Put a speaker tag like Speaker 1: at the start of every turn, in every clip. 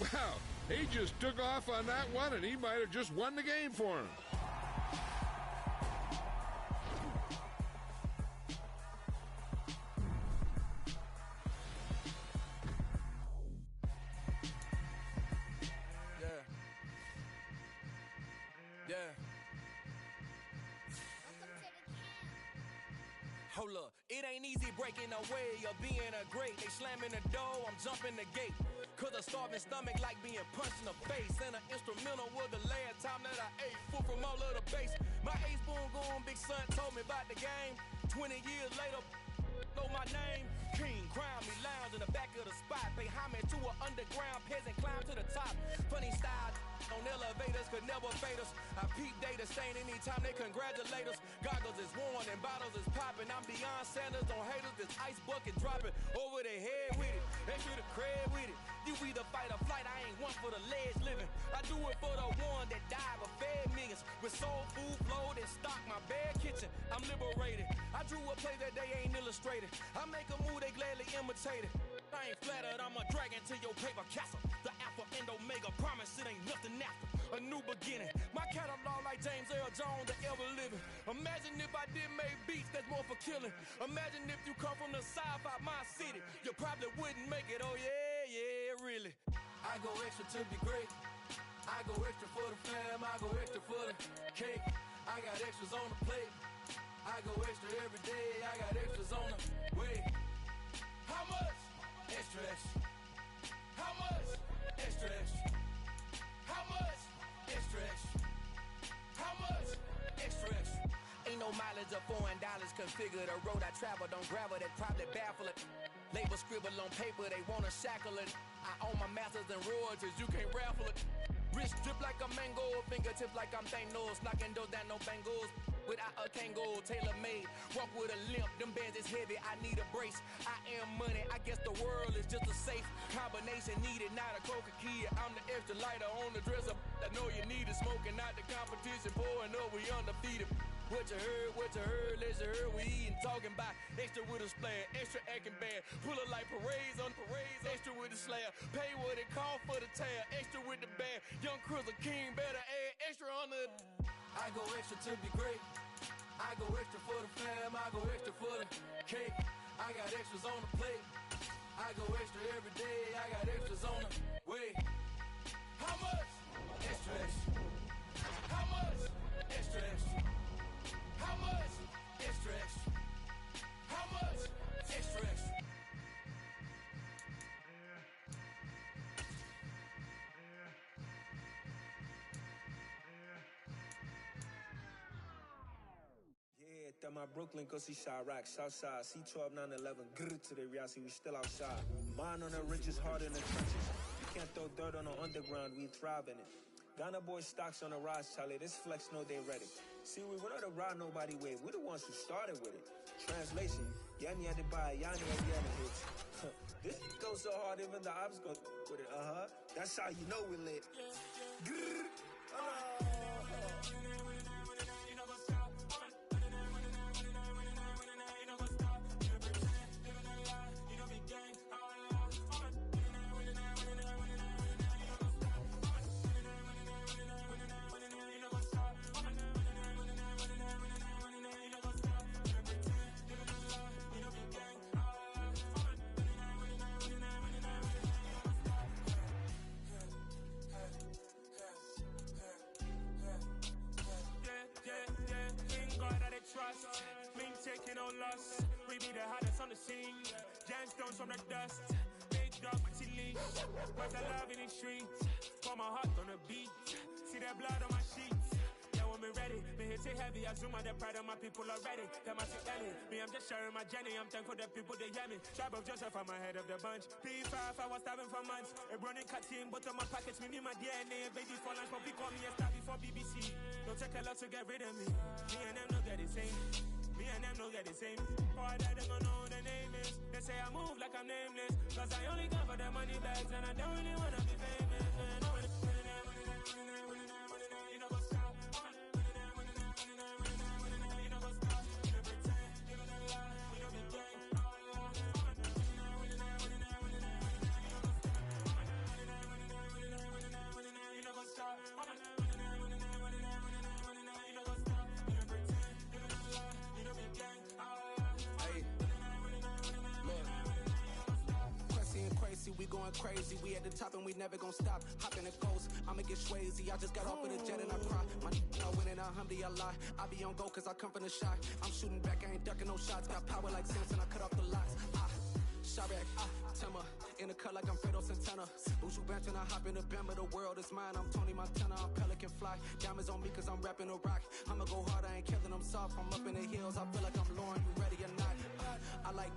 Speaker 1: Wow, he just took off on that one, and he might have just won the game for him.
Speaker 2: Hold up, it ain't easy breaking away or being a great. They slamming the door, I'm jumping the gate. Cause a starving stomach like being punched in the face. And an instrumental was the last time that I ate. Food from all of the base. My ace boom goon, big son told me about the game. 20 years later, know my name. King, crown me, lounge in the back of the spot. Pay homage to an underground peasant, climb to the top. Funny style on elevators could never fade us. I peep data stain anytime they congratulate us. Goggles is worn and bottles is popping. I'm beyond Sanders on haters. This ice bucket dropping over their head with it. They should have cred with it. You either fight or flight. I ain't one for the ledge living. I do it for the one that died but fed millions. With soul food flowed and stocked my bare kitchen. I'm liberated. I drew a play that they ain't illustrated. I make a move they gladly imitate it. I ain't flattered, I'm a dragon to your paper castle. The alpha and omega, promise it ain't nothing after. A new beginning, my catalog like James Earl Jones, the ever living. Imagine if I did make beats that's more for killing. Imagine if you come from the south out my city. You probably wouldn't make it, oh yeah, really. I go extra to be great. I go extra for the fam, I go extra for the cake. I got extras on the plate. I go extra every day, I got extras on the way. How much? Extra, extra. How much? Extra, extra. How much? Extra, extra. How much? Extra, extra. Ain't no mileage of $4 configure the road I travel. Don't gravel, that probably baffle it. Label scribble on paper, they wanna shackle it. I own my masters and royalties, you can't raffle it. Wrist drip like a mango, fingertips like I'm Thanos. Knocking those down, no bangles. Without a Kango, tailor-made. Walk with a limp, them bands is heavy, I need a brace. I am money, I guess the world is just a safe combination needed, not a coca key. I'm the extra lighter on the dresser. I know you need it, smoking out the competition, pouring up, we undefeated. What you heard, let's heard, we eating, talking about extra with a splash, extra acting bad, pull it like parades on parades, extra with the slab, pay what it cost for the tab, extra with the band, young Cruiser King, better add extra on the. I go extra to be great. I go extra for the fam, I go extra for the cake. I got extras on the plate. I go extra every day, I got extras on the way. How much? Extra, extra. How much? Extra, extra. How much? Extra, extra. How much? Extra, extra.
Speaker 3: At my Brooklyn, go see Chirac, Southside, C12, 911, grrr to the reality, we still outside. Mine on the ridges, hard in the trenches. You can't throw dirt on the underground, we thrive in it. Ghana boy stocks on the rise, Charlie, this flex know they ready. See, we were not to ride nobody way, we the ones who started with it. Translation, Yani had to buy, Yani had the hits. This goes so hard, even the ops go with it, That's how you know we lit. Grrr,
Speaker 4: trust, mean taking no loss. We be the hottest on the scene. Gemstones from the dust. Big dog, pretty leash. Where's the love in the streets? Pour my heart on the beat. See that blood on my sheets. Yeah, when me ready, me hit it heavy. I zoom out the pride of my people already. Them I see early. Me, I'm just sharing my journey. I'm thankful that people they hear me. Tribe of Joseph, I'm ahead of the bunch. P5, I was starving for months. A running cut team, but on my pockets, me need my DNA. Baby for lunch, but we call me a star before BBC. Don't take a lot to get rid of me. Me and them know that the same. Me and them know that the same. Boy, that they gonna know who the name is. They say I move like I'm nameless. Cause I only come for the money bags and I don't really wanna be famous.
Speaker 5: going crazy. We at the top and we never gonna stop. Hop in the ghost, I'ma get Swayze. I just got off of the jet and I cry. My nigga winning a Humvee, I lie. I be on go cause I come from the shot. I'm shooting back, I ain't ducking no shots. Got power like Samson, I cut off the locks. Shabak, Timmer, in the cut like I'm Fredo Santana. Buju Banton, I hop in the Bama, the world is mine. I'm Tony Montana, I'm Pelican Fly. Diamonds on me cause I'm rapping a rock. I'ma go hard, I ain't killing them soft. I'm up in the hills, I feel like I'm Lauren, you ready or not? I like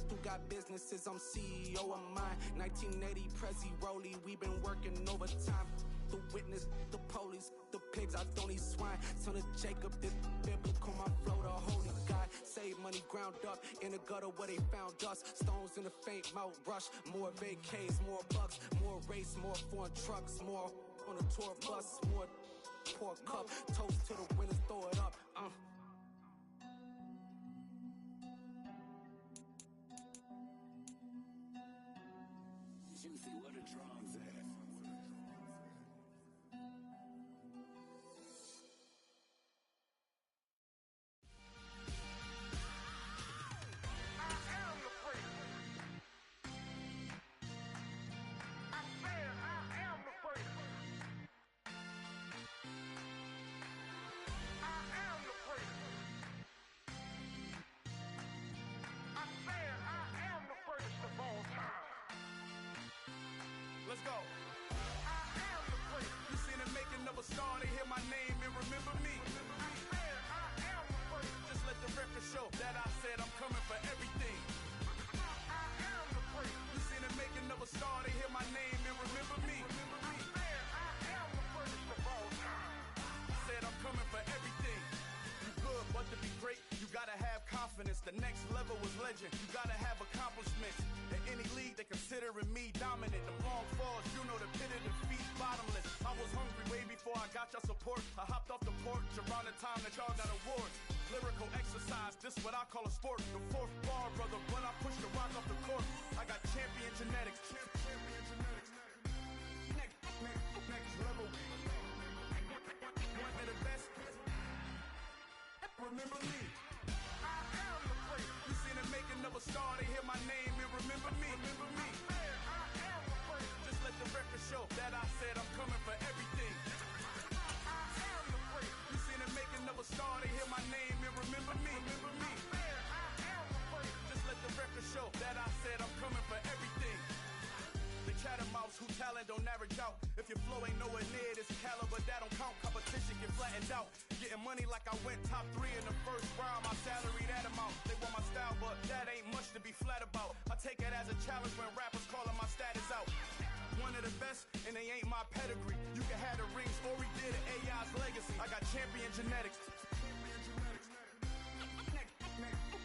Speaker 5: who got businesses, I'm CEO of mine. 1980 Prezi Rolly, we been working overtime. The witness, the police, the pigs, I don't eat swine. Son of Jacob, this biblical, my flow, the holy God. Save money ground up in the gutter where they found us. Stones in the faint mouth rush. More vacays, more bucks, more race, more foreign trucks, more on a tour bus, more pour cup. Toast to the winners, throw it up.
Speaker 6: Juicy, what a drums at.
Speaker 7: Let's go. I am the great. You seen the making of a star, they hear my name and remember me. I am the great. Just let the record show that I said I'm coming for everything. I am the great. You seen the making of a star, they hear my name and remember me. I am the greatest of all time. Said I'm coming for everything. You good, but to be great, you gotta have confidence. The next level was legend. You gotta have accomplishments. In any league, they considering me dominant. The long falls, you know the pit of defeat, bottomless. I was hungry way before I got your support. I hopped off the porch around the time that y'all got awards. Lyrical exercise, this what I call a sport. The fourth bar, brother, when I push the rock off the court. I got champion genetics. Next level. One of the best. Remember me. I am the great. You seen the making of a star, they hear my name and remember me. Remember me. I am the great. Just let the record show that I said I'm coming for everything. I am the great. You seen the making of a star, they hear my name and remember me. Remember me. I am the great. Just let the record show that I said I'm coming for everything. The chattermouths who talent don't average out. If your flow ain't nowhere near this caliber, that don't count. Competition get flattened out. Getting money like I went top 3 in the first round. My salary that amount. They want my style, but that ain't much to be flat about. I take it as a challenge when rappers calling my status out. One of the best, and they ain't my pedigree. You can have the rings, or we did it, AI's legacy. I got champion genetics.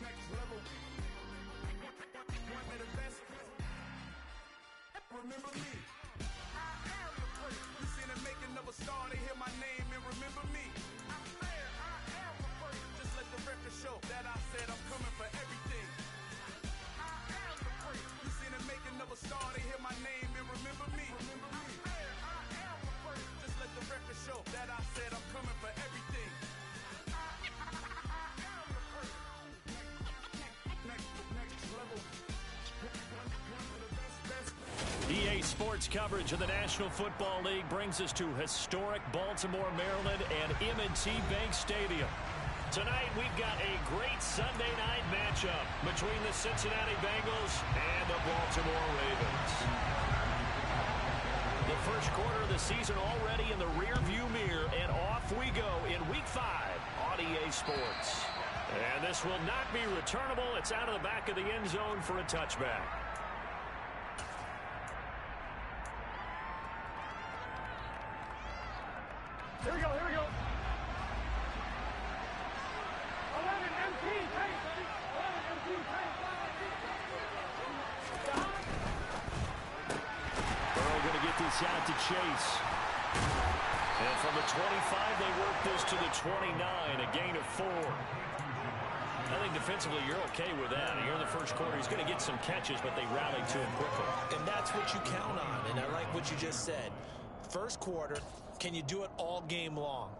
Speaker 7: Next level. One of the best. Remember me. I am the great. You seen the making of a star, they hear my name and remember me. I am the great. Just let the record show that I said I'm coming for everything. I am the great. You seen the making of a star, they hear my name and remember me. Remember me. I am the great. Just let the record show that I said I'm coming for everything. I am the great. Next level.
Speaker 8: EA Sports coverage of the National Football League brings us to historic Baltimore, Maryland, and M&T Bank Stadium. Tonight, we've got a great Sunday night matchup between the Cincinnati Bengals and the Baltimore Ravens. The first quarter of the season already in the rearview mirror, and off we go in Week 5 on EA Sports. And this will not be returnable. It's out of the back of the end zone for a touchback.
Speaker 4: Here we go, here we go. 11 MT, tank. 11 MT, tank.
Speaker 8: Burrow going to get this out to Chase. And from the 25, they work this to the 29, a gain of 4. I think defensively you're okay with that. Here in the first quarter, he's going to get some catches, but they rallied to him quickly.
Speaker 9: And that's what you count on, and I like what you just said. First quarter, can you do it all game long?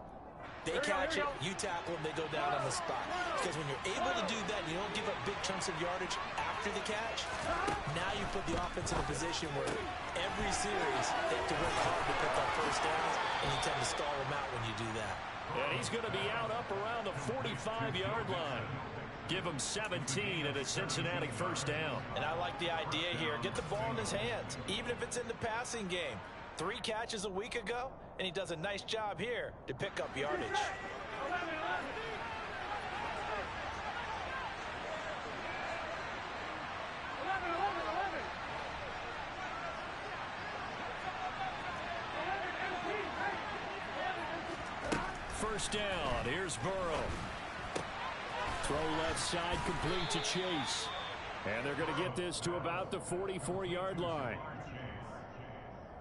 Speaker 9: They catch it, you tackle them, they go down on the spot. Because when you're able to do that, you don't give up big chunks of yardage after the catch, now you put the offense in a position where every series they have to work hard to pick up first downs, and you tend to stall them out when you do that.
Speaker 8: And he's going to be out up around the 45-yard line. Give him 17 at a Cincinnati first down.
Speaker 9: And I like the idea here. Get the ball in his hands, even if it's in the passing game. 3 catches a week ago, and he does a nice job here to pick up yardage.
Speaker 8: First down. Here's Burrow. Throw left side, complete to Chase. And they're going to get this to about the 44-yard line.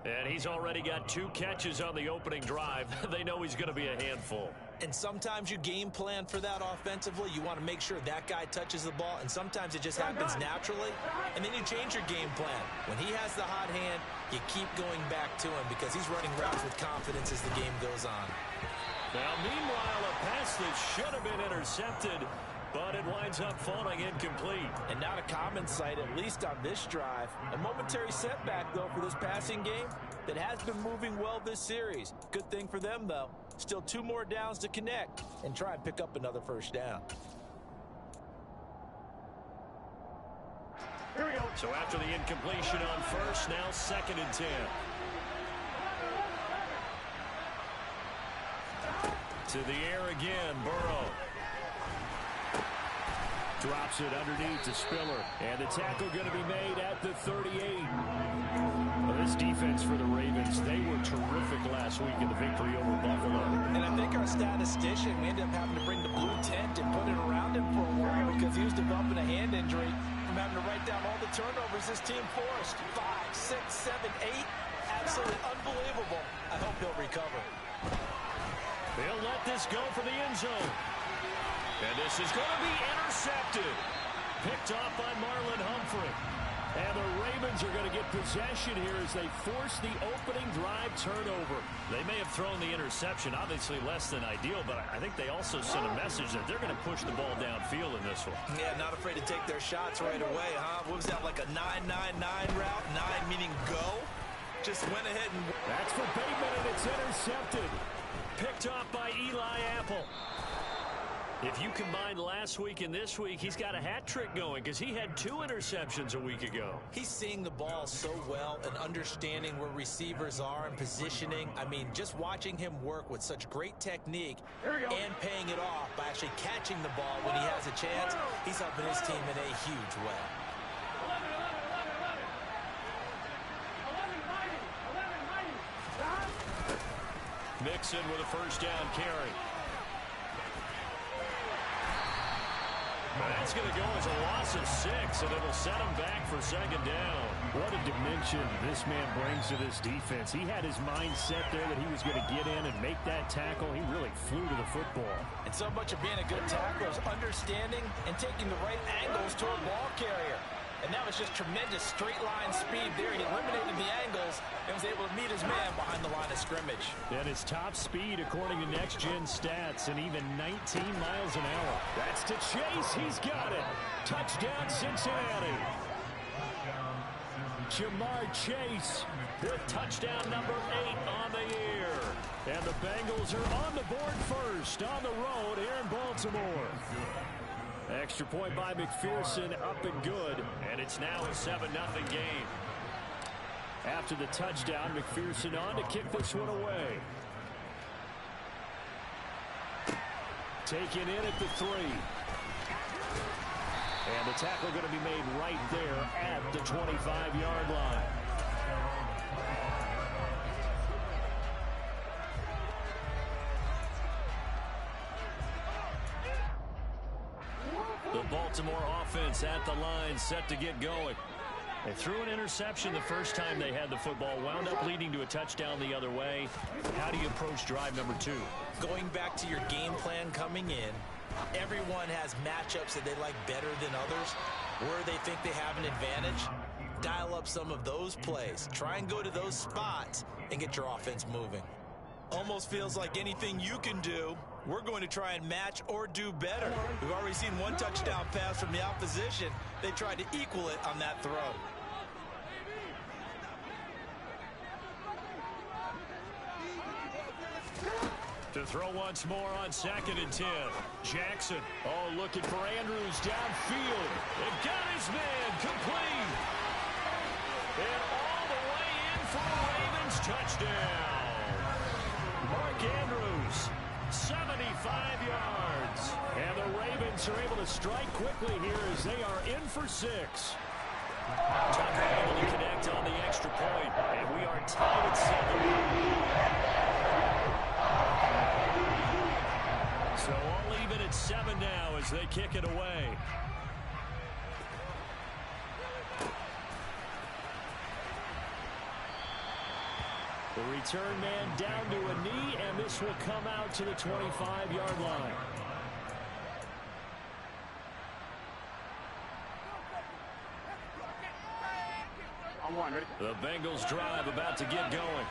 Speaker 8: And he's already got 2 catches on the opening drive. They know he's going to be a handful.
Speaker 9: And sometimes you game plan for that offensively. You want to make sure that guy touches the ball, and sometimes it just happens naturally. And then you change your game plan. When he has the hot hand, you keep going back to him because he's running routes with confidence as the game goes on.
Speaker 8: Now, meanwhile, a pass that should have been intercepted, but it winds up falling incomplete.
Speaker 9: And not a common sight, at least on this drive. A momentary setback, though, for this passing game that has been moving well this series. Good thing for them, though. Still 2 more downs to connect and try and pick up another first down.
Speaker 8: Here we go. So after the incompletion on first, now 2nd and 10. To the air again, Burrow. Drops it underneath to Spiller. And the tackle going to be made at the 38. Well, this defense for the Ravens, they were terrific last week in the victory over Buffalo.
Speaker 9: And I think our statistician, we ended up having to bring the blue tent and put it around him for a while because he was developing a hand injury from having to write down all the turnovers this team forced. 5, 6, 7, 8. Absolutely unbelievable. I hope he'll recover.
Speaker 8: They'll let this go for the end zone. And this is going to be intercepted. Picked off by Marlon Humphrey. And the Ravens are going to get possession here as they force the opening drive turnover. They may have thrown the interception, obviously less than ideal, but I think they also sent a message that they're going to push the ball downfield in this one.
Speaker 9: Yeah, not afraid to take their shots right away, huh? What was that, like a 9-9-9 route? 9 meaning go? Just went ahead and...
Speaker 8: That's for Bateman, and it's intercepted. Picked off by Eli Apple. If you combine last week and this week, he's got a hat trick going because he had 2 interceptions a week ago.
Speaker 9: He's seeing the ball so well and understanding where receivers are and positioning. I mean, just watching him work with such great technique and paying it off by actually catching the ball when he has a chance, he's helping his team in a huge way.
Speaker 8: Mixon with a first down carry. That's going to go as a loss of 6, and it'll set him back for 2nd down. What a dimension this man brings to this defense. He had his mind set there that he was going to get in and make that tackle. He really flew to the football.
Speaker 9: And so much of being a good tackler is understanding and taking the right angles to a ball carrier. And that was just tremendous straight-line speed there. He eliminated the angles and was able to meet his man behind the line of scrimmage.
Speaker 8: And his top speed, according to Next Gen Stats, and even 19 miles an hour. That's to Chase. He's got it. Touchdown, Cincinnati. Jamar Chase with touchdown number 8 on the year. And the Bengals are on the board first on the road here in Baltimore. Extra point by McPherson, up and good, and it's now a 7-0 game. After the touchdown, McPherson on to kick this one away. Taken in at the 3. And the tackle going to be made right there at the 25-yard line. The Baltimore offense at the line, set to get going. They threw an interception the first time they had the football, wound up leading to a touchdown the other way. How do you approach drive number 2?
Speaker 9: Going back to your game plan coming in, everyone has matchups that they like better than others, where they think they have an advantage. Dial up some of those plays. Try and go to those spots and get your offense moving. Almost feels like anything you can do we're going to try and match or do better. We've already seen one touchdown pass from the opposition. They tried to equal it on that throw.
Speaker 8: To throw once more on 2nd and 10. Jackson, looking for Andrews downfield. And got his man complete. And all the way in for a Ravens touchdown. Mark Andrews, 75 yards. And the Ravens are able to strike quickly here as they are in for 6. Tucker able to connect on the extra point. And we are tied at 7. So all even at 7 now as they kick it away. The return man down to a knee, and this will come out to the 25-yard line. The Bengals drive about to get going.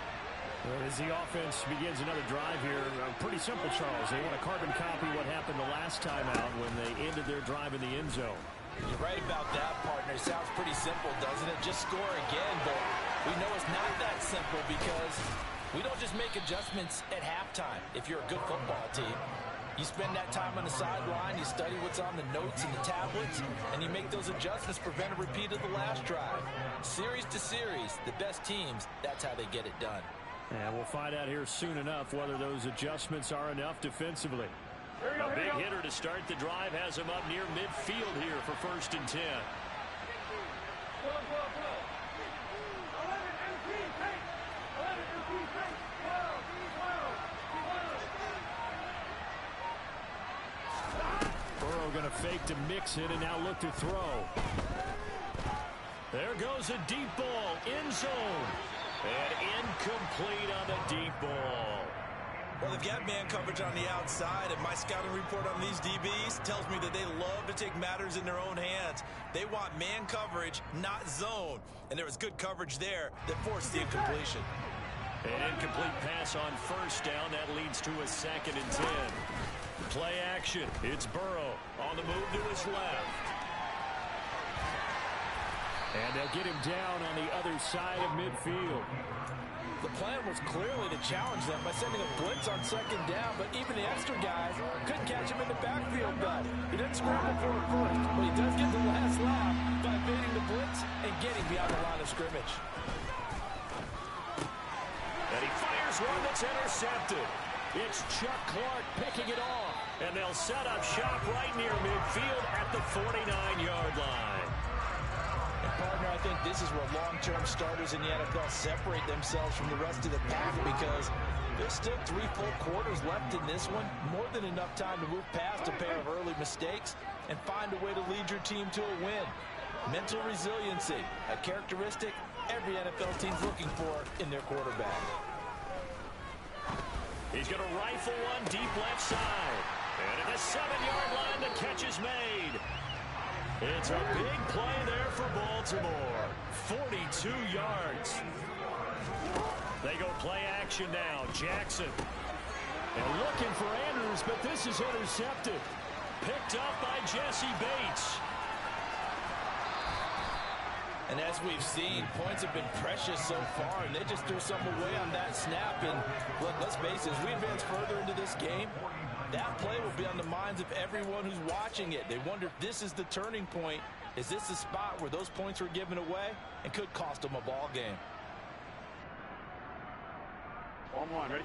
Speaker 8: As the offense begins another drive here, pretty simple, Charles. They want to carbon copy what happened the last time out when they ended their drive in the end zone.
Speaker 9: You're right about that, partner. It sounds pretty simple, doesn't it? Just score again, but we know it's not that simple because we don't just make adjustments at halftime. If you're a good football team, you spend that time on the sideline, you study what's on the notes and the tablets, and you make those adjustments, prevent a repeat of the last drive. Series to series, the best teams, that's how they get it done.
Speaker 8: And we'll find out here soon enough whether those adjustments are enough defensively. A big hitter to start the drive has him up near midfield here for 1st and 10. Burrow going to fake to mix it and now look to throw. There goes a deep ball, end zone. And incomplete on the deep ball.
Speaker 9: Well, they've got man coverage on the outside, and my scouting report on these DBs tells me that they love to take matters in their own hands. They want man coverage, not zone. And there was good coverage there that forced the incompletion.
Speaker 8: An incomplete pass on 1st down. That leads to a 2nd and 10. Play action. It's Burrow on the move to his left. And they'll get him down on the other side of midfield.
Speaker 9: The plan was clearly to challenge them by sending a blitz on 2nd down, but even the extra guys couldn't catch him in the backfield back. He didn't scramble for it first, but he does get the last laugh by evading the blitz and getting beyond the line of scrimmage.
Speaker 8: And he fires one that's intercepted. It's Chuck Clark picking it off, and they'll set up shop right near midfield at the 49-yard line.
Speaker 9: Partner, I think this is where long-term starters in the NFL separate themselves from the rest of the pack because there's still 3 full quarters left in this one. More than enough time to move past a pair of early mistakes and find a way to lead your team to a win. Mental resiliency, a characteristic every NFL team's looking for in their quarterback.
Speaker 8: He's going to rifle one deep left side. And at the 7-yard line, the catch is made. It's a big play there for Baltimore. 42 yards. They go play action now. Jackson. And looking for Andrews, but this is intercepted. Picked up by Jesse Bates.
Speaker 9: And as we've seen, points have been precious so far, and they just threw some away on that snap. And look, let's face it, as we advance further into this game, that play will be on the minds of everyone who's watching it. They wonder if this is the turning point. Is this the spot where those points were given away and could cost them a ball game?
Speaker 10: 1-1, ready?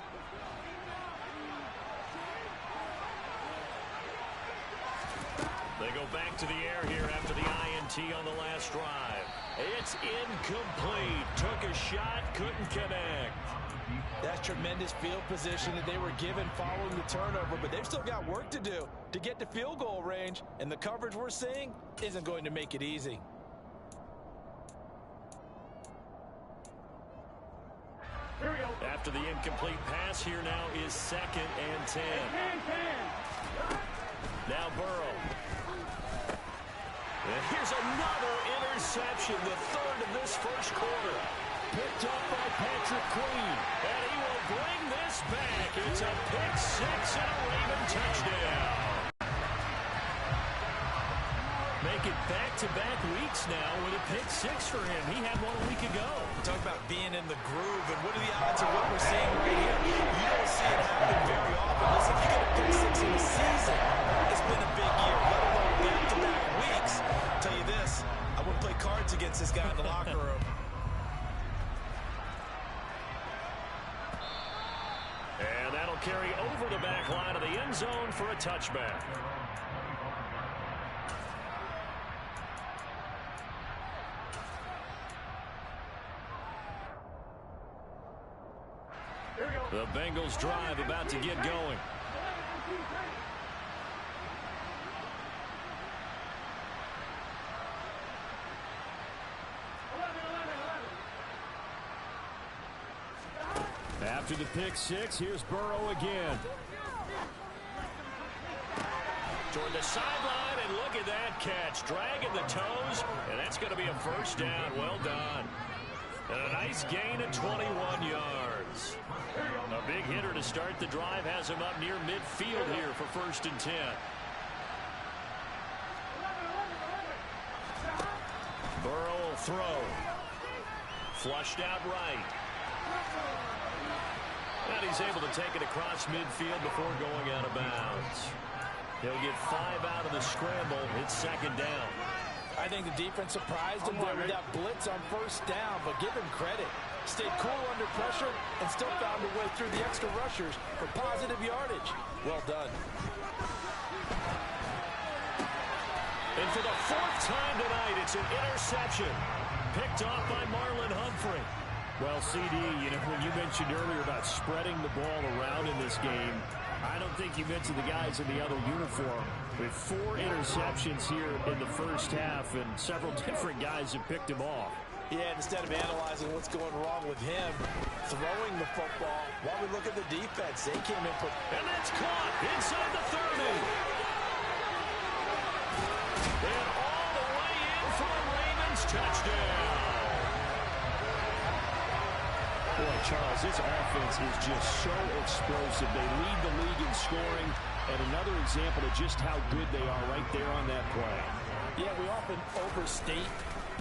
Speaker 8: They go back to the air here after the INT on the last drive. It's incomplete. Took a shot, couldn't connect.
Speaker 9: That's tremendous field position that they were given following the turnover, but they've still got work to do to get to field goal range, and the coverage we're seeing isn't going to make it easy.
Speaker 8: After the incomplete pass, here now is 2nd and 10. Now Burrow. And here's another interception, the 3rd of this first quarter. Picked up by Patrick Queen. And he will bring this back. It's a pick six and a Raven touchdown. Make it back-to-back weeks now with a pick six for him. He had one a week ago.
Speaker 9: Talk about being in the groove, and what are the odds of what we're seeing right here? You don't see it happen very often. Listen, if you get a pick six in a season, it's been a big year, let alone back-to-back weeks. I'll tell you this, I wouldn't play cards against this guy in the locker room.
Speaker 8: And that'll carry over the back line of the end zone for a touchback. The Bengals drive about to get going. After the pick six, here's Burrow again. Toward the sideline, and look at that catch. Dragging the toes, and that's going to be a first down. Well done. And a nice gain of 21 yards. A big hitter to start the drive has him up near midfield here for 1st and 10. Burrow will throw. Flushed out right. And he's able to take it across midfield before going out of bounds. He'll get 5 out of the scramble. It's 2nd down.
Speaker 9: I think the defense surprised him there with that blitz on 1st down, but give him credit. Stayed cool under pressure and still found a way through the extra rushers for positive yardage. Well done.
Speaker 8: And for the 4th time tonight, it's an interception. Picked off by Marlon Humphrey. Well, CD, you know, when you mentioned earlier about spreading the ball around in this game, I don't think you mentioned the guys in the other uniform. With 4 interceptions here in the first half, and several different guys have picked him off.
Speaker 9: Yeah, instead of analyzing what's going wrong with him, throwing the football, while we look at the defense, they came in for...
Speaker 8: And that's caught inside the 30. And all the way in for a Ravens touchdown. Boy, Charles, this offense is just so explosive. They lead the league in scoring, and another example of just how good they are right there on that play.
Speaker 9: Yeah, we often overstate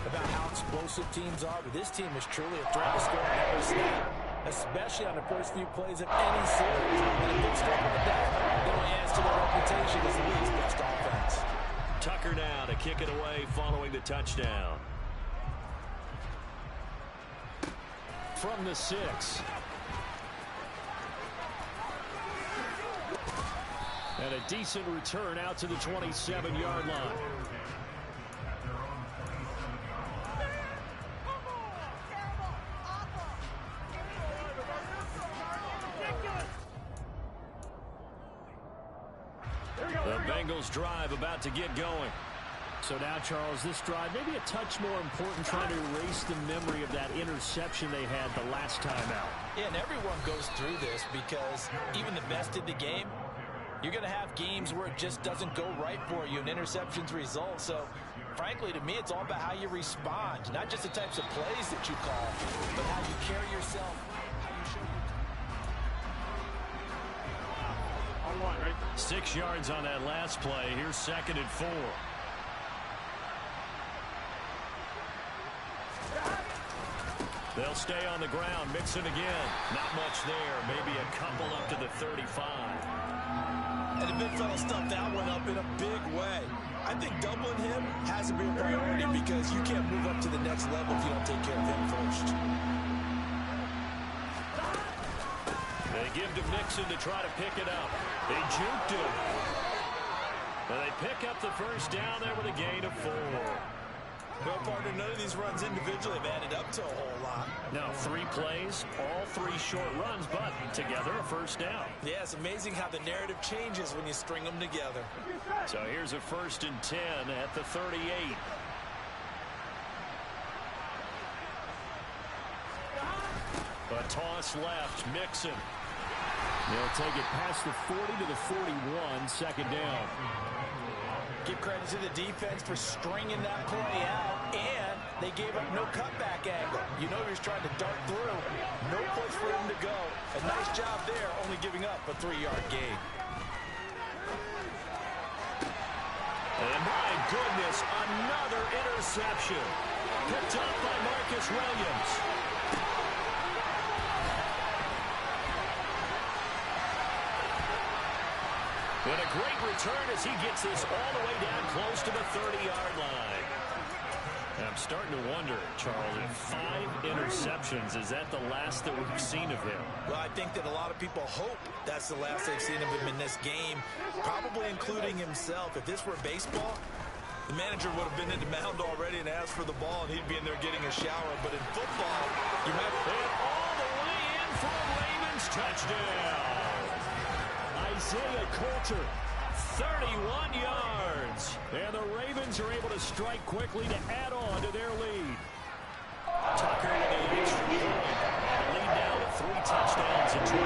Speaker 9: about how explosive teams are, but this team is truly a threat to score every snap, especially on the first few plays of any series. And a big score like that only adds to their reputation as the league's best offense.
Speaker 8: Tucker now to kick it away following the touchdown. From the 6. And a decent return out to the 27-yard line. The Bengals drive about to get going. So now, Charles, this drive maybe a touch more important, trying to erase the memory of that interception they had the last time out.
Speaker 9: Yeah, and everyone goes through this because even the best in the game, you're going to have games where it just doesn't go right for you and interceptions result. So, frankly, to me, it's all about how you respond, not just the types of plays that you call, but how you carry yourself, how you show your...
Speaker 10: On 1, right?
Speaker 8: 6 yards on that last play. Here's 2nd and 4. They'll stay on the ground. Mixon again. Not much there. Maybe a couple up to the 35.
Speaker 9: And the big fella stuffed that one up in a big way. I think doubling him has to be a priority because you can't move up to the next level if you don't take care of him first.
Speaker 8: They give to Mixon to try to pick it up. They juked him. And they pick up the first down there with a gain of 4.
Speaker 9: Well, partner, none of these runs individually have added up to a whole lot.
Speaker 8: Now, 3 plays, all 3 short runs, but together a first down.
Speaker 9: Yeah, it's amazing how the narrative changes when you string them together.
Speaker 8: So here's a 1st and 10 at the 38. A toss left, Mixon. They'll take it past the 40 to the 41, 2nd down.
Speaker 9: Give credit to the defense for stringing that play out, and they gave up no cutback angle. You know he was trying to dart through. No place for him to go. A nice job there, only giving up a 3-yard gain.
Speaker 8: And my goodness, another interception. Picked up by Marcus Williams. And a great return as he gets this all the way down close to the 30-yard line. I'm starting to wonder, Charles, if 5 interceptions, is that the last that we've seen of him?
Speaker 9: Well, I think that a lot of people hope that's the last they've seen of him in this game, probably including himself. If this were baseball, the manager would have been in the mound already and asked for the ball, and he'd be in there getting a shower. But in football, you might...
Speaker 8: And all the way in for a Ravens touchdown. Isaiah Coulter, 31 yards. And the Ravens are able to strike quickly to add on to their lead. Tucker with the extra point. Lead now to 3 touchdowns and 21.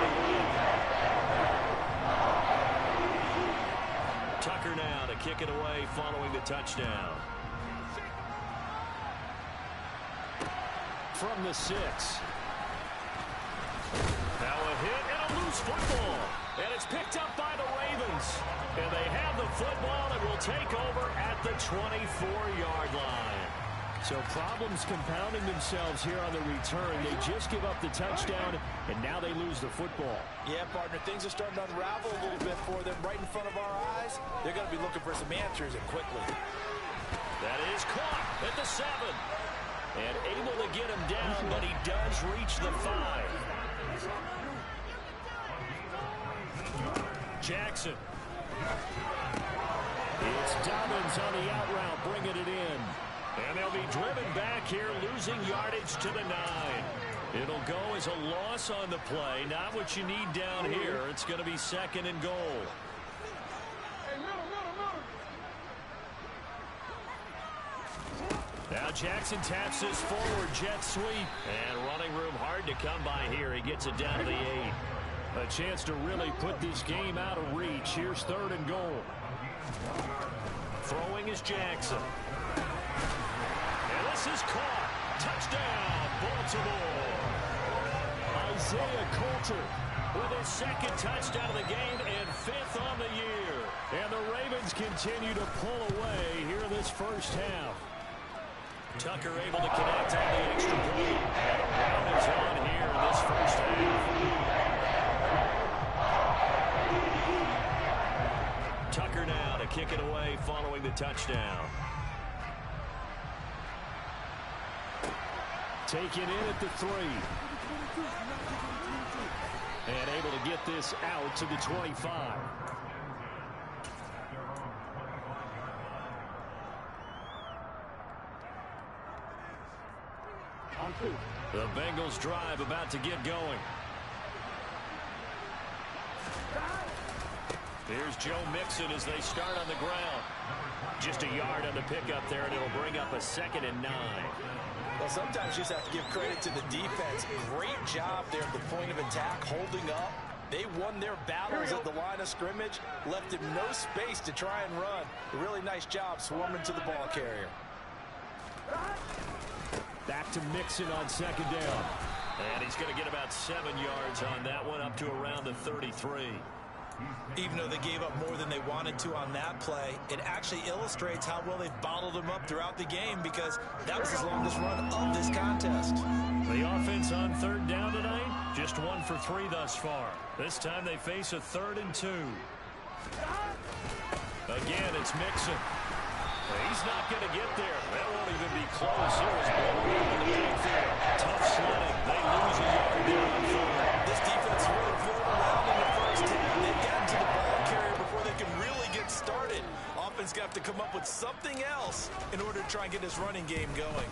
Speaker 8: Tucker now to kick it away following the touchdown. From the 6. Now a hit and a loose football. And it's picked up by the Ravens. And they have the football and will take over at the 24-yard line. So problems compounding themselves here on the return. They just give up the touchdown, and now they lose the football.
Speaker 9: Yeah, partner, things are starting to unravel a little bit for them right in front of our eyes. They're going to be looking for some answers, and quickly.
Speaker 8: That is caught at the 7. And able to get him down, but he does reach the 5. Jackson. It's Dobbins on the out route, bringing it in. And they'll be driven back here, losing yardage to the 9. It'll go as a loss on the play. Not what you need down here. It's going to be 2nd and goal. Now Jackson taps this forward jet sweep. And running room hard to come by here. He gets it down to the 8. A chance to really put this game out of reach. Here's 3rd and goal. Throwing is Jackson. And this is caught. Touchdown, Baltimore. Isaiah Coulter with his 2nd touchdown of the game and 5th on the year. And the Ravens continue to pull away here in this first half. Tucker able to connect on the extra point. And a round is on here in this first half. Tucker now to kick it away following the touchdown. Taken in at the 3. And able to get this out to the 25. The Bengals drive about to get going. Here's Joe Mixon as they start on the ground. Just a yard on the pickup there, and it'll bring up a 2nd and 9.
Speaker 9: Well, sometimes you just have to give credit to the defense. Great job there at the point of attack, holding up. They won their battles at the line of scrimmage, left him no space to try and run. A really nice job swarming to the ball carrier.
Speaker 8: Back to Mixon on 2nd down. And he's going to get about 7 yards on that one, up to around the 33.
Speaker 9: Even though they gave up more than they wanted to on that play, it actually illustrates how well they've bottled him up throughout the game, because that was his longest run of this contest.
Speaker 8: The offense on 3rd down tonight, just 1 for 3 thus far. This time they face a 3rd and 2. Again, it's Mixon. He's not going to get there. That won't even be close. It was blown around in the backfield. Tough sledding. They lose a yard there on 3rd.
Speaker 9: This defense really floated around in the first half. They've gotten to the ball carrier before they can really get started. Offense got to come up with something else in order to try and get this running game going.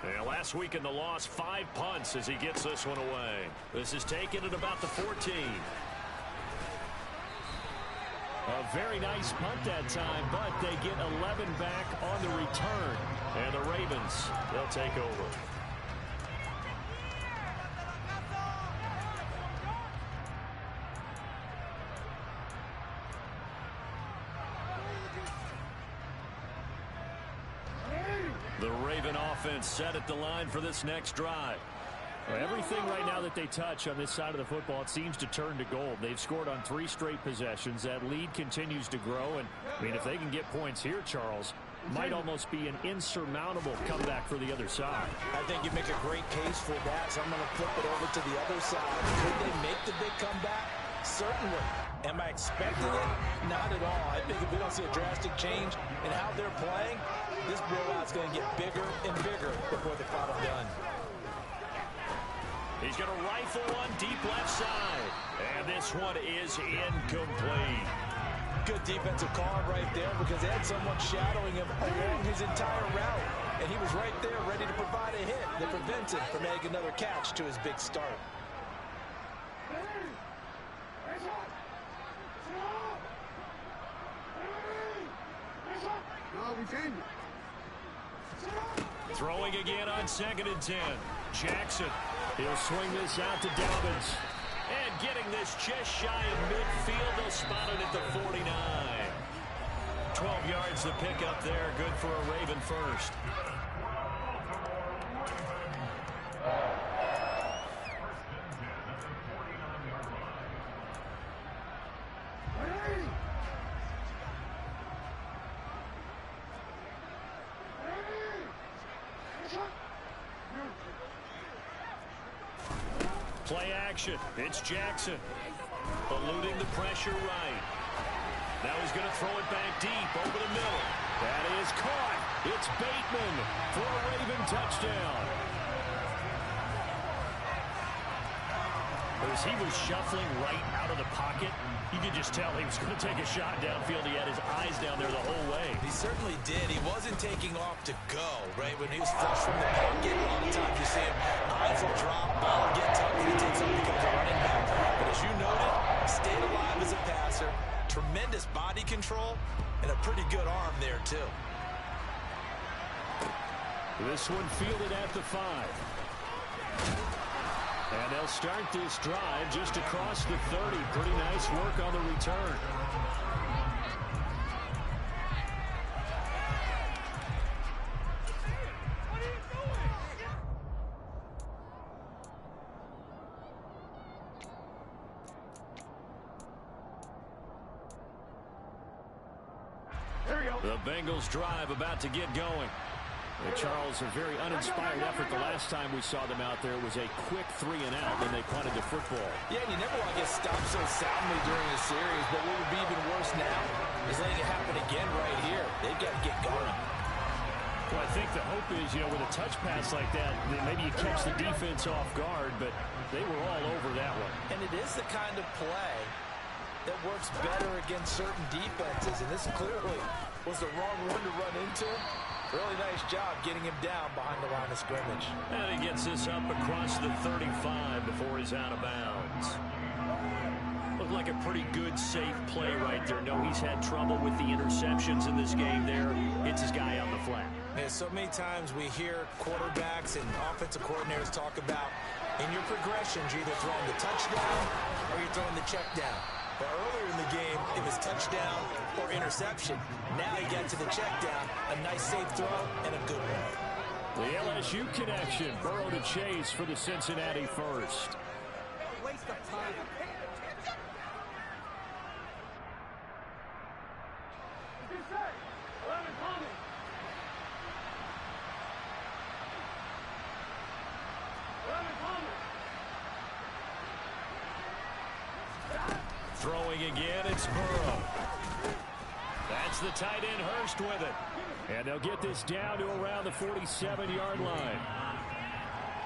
Speaker 8: Yeah, last week in the loss, 5 punts as he gets this one away. This is taken at about the 14. A very nice punt that time, but they get 11 back on the return. And the Ravens, they'll take over. The Raven offense set at the line for this next drive. Well, everything right now that they touch on this side of the football, it seems to turn to gold. They've scored on 3 straight possessions. That lead continues to grow. And, I mean, if they can get points here, Charles, might almost be an insurmountable comeback for the other side.
Speaker 9: I think you make a great case for that, so I'm going to flip it over to the other side. Could they make the big comeback? Certainly. Am I expecting it? Not at all. I think if we don't see a drastic change in how they're playing, this blowout's going to get bigger and bigger before the bottom done.
Speaker 8: He's going to rifle one deep left side. And this one is incomplete.
Speaker 9: Good defensive call right there because they had someone shadowing him along his entire route. And he was right there ready to provide a hit that prevents him from adding another catch to his big start.
Speaker 8: Throwing again on 2nd and 10. Jackson. He'll swing this out to Dobbins. And getting this just shy of midfield. They'll spot it at the 49. 12 yards to pick up there. Good for a Raven first. Play action. It's Jackson. Eluding the pressure right. Now he's going to throw it back deep over the middle. That is caught. It's Bateman for a Raven touchdown. As he was shuffling right out of the pocket, you could just tell he was going to take a shot downfield. He had his eyes down there the whole way.
Speaker 9: He certainly did. He wasn't taking off to go, right? When he was flush from the pocket, a lot of times you see him, eyes will drop, ball will get tucked, and he takes off, becomes a running back. But as you noted, stayed alive as a passer, tremendous body control, and a pretty good arm there, too.
Speaker 8: This one fielded at the 5. And they'll start this drive just across the 30. Pretty nice work on the return. The Bengals drive about to get going. Charles, a very uninspired effort the last time we saw them out there. It was a quick 3 and out when they punted the football.
Speaker 9: Yeah, and you never want to get stopped so soundly during a series, but what would be even worse now is letting it happen again right here. They've got to get going.
Speaker 8: Well, I think the hope is, with a touch pass like that, maybe you catch the defense off guard, but they were all over that one.
Speaker 9: And it is the kind of play that works better against certain defenses, and this clearly was the wrong one to run into. Really nice job getting him down behind the line of scrimmage.
Speaker 8: And he gets this up across the 35 before he's out of bounds. Looked like a pretty good, safe play right there. No, he's had trouble with the interceptions in this game there. Hits his guy on the flat.
Speaker 9: Yeah, so many times we hear quarterbacks and offensive coordinators talk about in your progressions, you're either throwing the touchdown or you're throwing the check down. But earlier in the game, it was touchdown or interception. Now he got to the check down. A nice safe throw and a good one.
Speaker 8: The LSU connection. Burrow to Chase for the Cincinnati first.
Speaker 5: Waste of time.
Speaker 8: Throwing again, it's Burrow. That's the tight end Hurst with it. And they'll get this down to around the 47-yard line.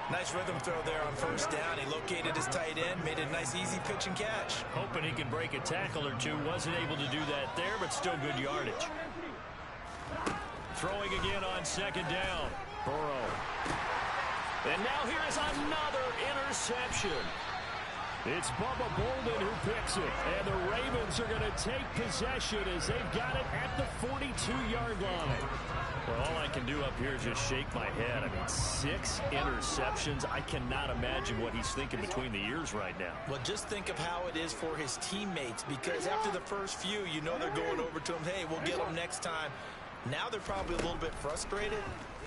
Speaker 9: Nice rhythm throw there on first down. He located his tight end, made a nice easy pitch and catch.
Speaker 8: Hoping he can break a tackle or two. Wasn't able to do that there, but still good yardage. Throwing again on second down. Burrow. And now here is another interception. It's Bubba Bolden who picks it. And the Ravens are going to take possession as they've got it at the 42-yard line. Well, all I can do up here is just shake my head. I mean, 6 interceptions. I cannot imagine what he's thinking between the ears right now.
Speaker 9: Well, just think of how it is for his teammates, because after the first few, you know they're going over to him, hey, we'll get them next time. Now they're probably a little bit frustrated.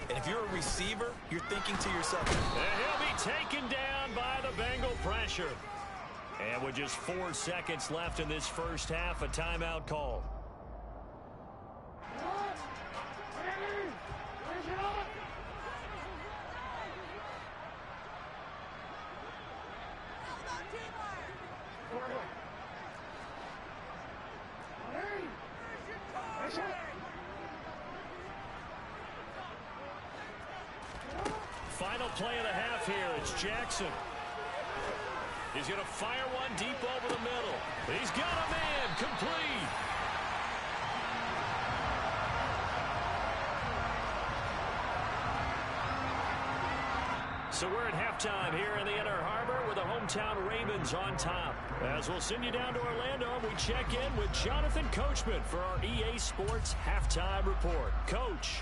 Speaker 9: And if you're a receiver, you're thinking to yourself,
Speaker 8: and he'll be taken down by the Bengal pressure. And with just 4 seconds left in this first half, a timeout call. Final play of the half here. It's Jackson. He's going to fire one deep over the middle. He's got a man. Complete. So we're at halftime here in the Inner Harbor with the hometown Ravens on top. As we'll send you down to Orlando, we check in with Jonathan Coachman for our EA Sports Halftime Report. Coach.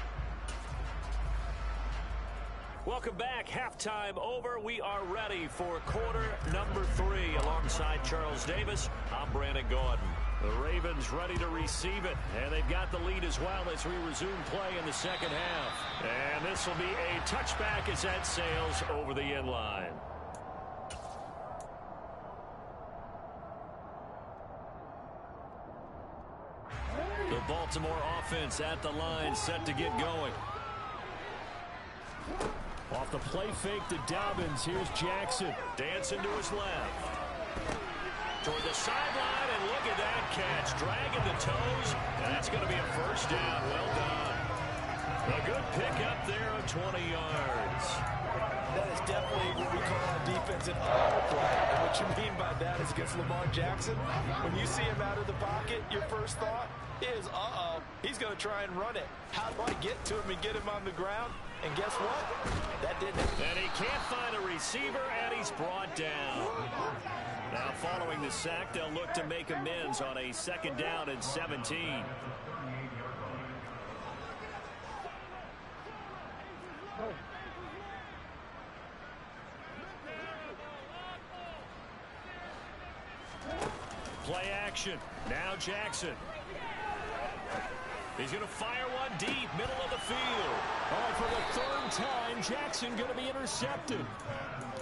Speaker 8: Welcome back. Halftime over. We are ready for quarter number 3 alongside Charles Davis. I'm Brandon Gordon. The Ravens ready to receive it, and they've got the lead as well as we resume play in the second half. And this will be a touchback as that sails over the end line. The Baltimore offense at the line, set to get going. Off the play fake to Dobbins. Here's Jackson. Dancing to his left. Toward the sideline, and look at that catch. Dragging the toes, and that's going to be a first down. Well done. A good pickup there of 20 yards.
Speaker 9: That is definitely what we call on defense an auto play. And what you mean by that is against Lamar Jackson, when you see him out of the pocket, your first thought is, he's going to try and run it. How do I get to him and get him on the ground? And guess what? That didn't.
Speaker 8: And he can't find a receiver, and he's brought down. Now, following the sack, they'll look to make amends on a second down and 17. Play action. Now Jackson. He's going to fire one deep, middle of the field. Oh, for the third time, Jackson going to be intercepted.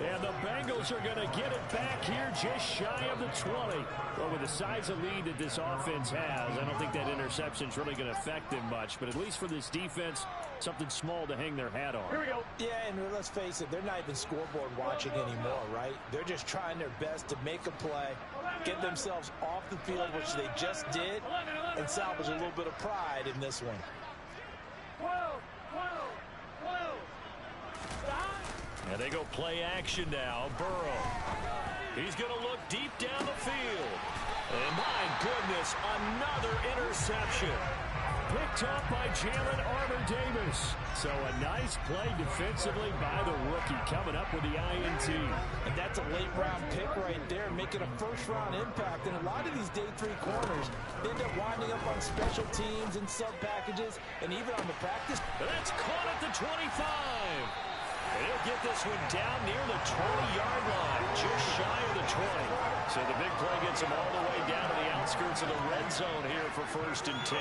Speaker 8: And the Bengals are going to get it back here just shy of the 20. Well, with the size of lead that this offense has, I don't think that interception's really going to affect them much. But at least for this defense, something small to hang their hat on.
Speaker 9: Here we go. Yeah, and let's face it, they're not even scoreboard watching anymore, right? They're just trying their best to make a play, get themselves off the field, which they just did, and salvage a little bit of pride in this one.
Speaker 8: And they go play action now. Burrow. He's going to look deep down the field. And my goodness, another interception. Picked up by Jalen Armour-Davis. So a nice play defensively by the rookie, coming up with the INT.
Speaker 9: And that's a late-round pick right there, making a first-round impact. And a lot of these day 3 corners end up winding up on special teams and sub-packages, and even on the practice.
Speaker 8: That's caught at the 25. And he'll get this one down near the 20-yard line, just shy of the 20. So the big play gets him all the way down to the outskirts of the red zone here for 1st and 10.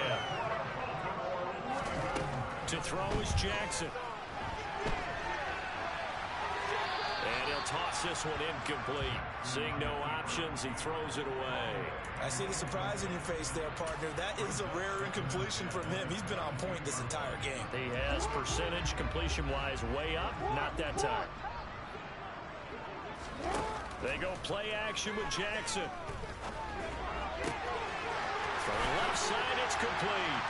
Speaker 8: To throw is Jackson. And he'll toss this one incomplete. Seeing no options, he throws it away.
Speaker 9: I see the surprise in your face there, partner. That is a rare incompletion from him. He's been on point this entire game.
Speaker 8: He has percentage completion-wise way up. Not that time. They go play action with Jackson. From the left side, it's complete.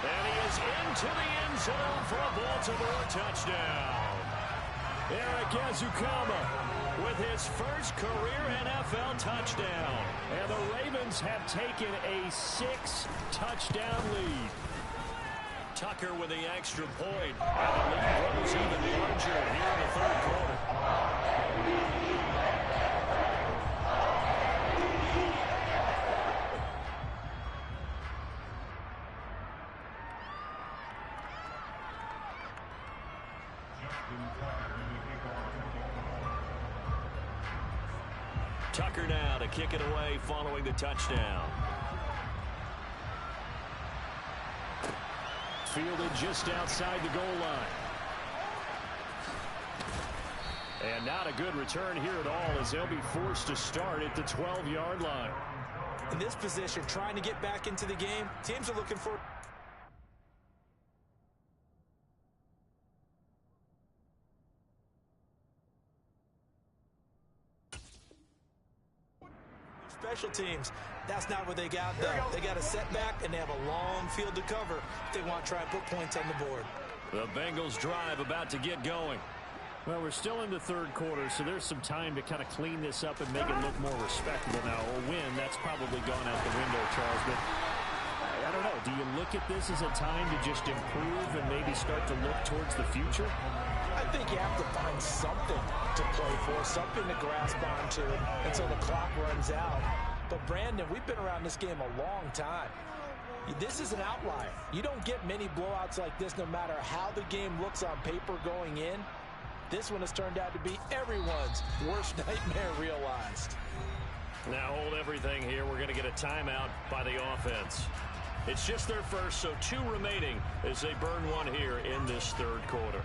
Speaker 8: And he is into the end zone for a Baltimore touchdown. Eric Ezukama with his first career NFL touchdown. And the Ravens have taken a 6-touchdown lead. Tucker with the extra point. And the lead grows even larger here in the third quarter. Tucker now to kick it away following the touchdown. Fielded just outside the goal line. And not a good return here at all as they'll be forced to start at the 12-yard line.
Speaker 9: In this position, trying to get back into the game, teams are looking for... Special teams, that's not what they got, though. They got a setback, and they have a long field to cover if they want to try and put points on the board.
Speaker 8: The Bengals drive about to get going. Well, we're still in the third quarter, so there's some time to kind of clean this up and make it look more respectable now. A win, that's probably gone out the window, Charles. But I don't know. Do you look at this as a time to just improve and maybe start to look towards the future?
Speaker 9: I think you have to find something to play for, something to grasp onto until the clock runs out. But, Brandon, we've been around this game a long time. This is an outlier. You don't get many blowouts like this no matter how the game looks on paper going in. This one has turned out to be everyone's worst nightmare realized.
Speaker 8: Now hold everything here. We're going to get a timeout by the offense. It's just their first, so 2 remaining as they burn one here in this third quarter.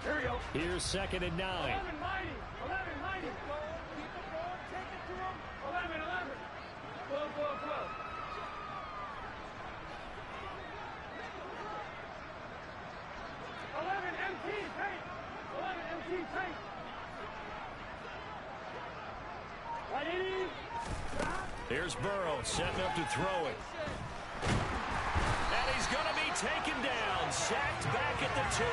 Speaker 10: Here we go.
Speaker 8: Here's 2nd and 9.
Speaker 10: 11, mighty. 11, mighty. Go, keep it going. Take it to him. 11, 11. 12, 12, 12. 11, MT, take. 11, MT, take. Right in.
Speaker 8: Here's Burrow setting up to throw it. And he's going to be taken down. Sacked back at the 2.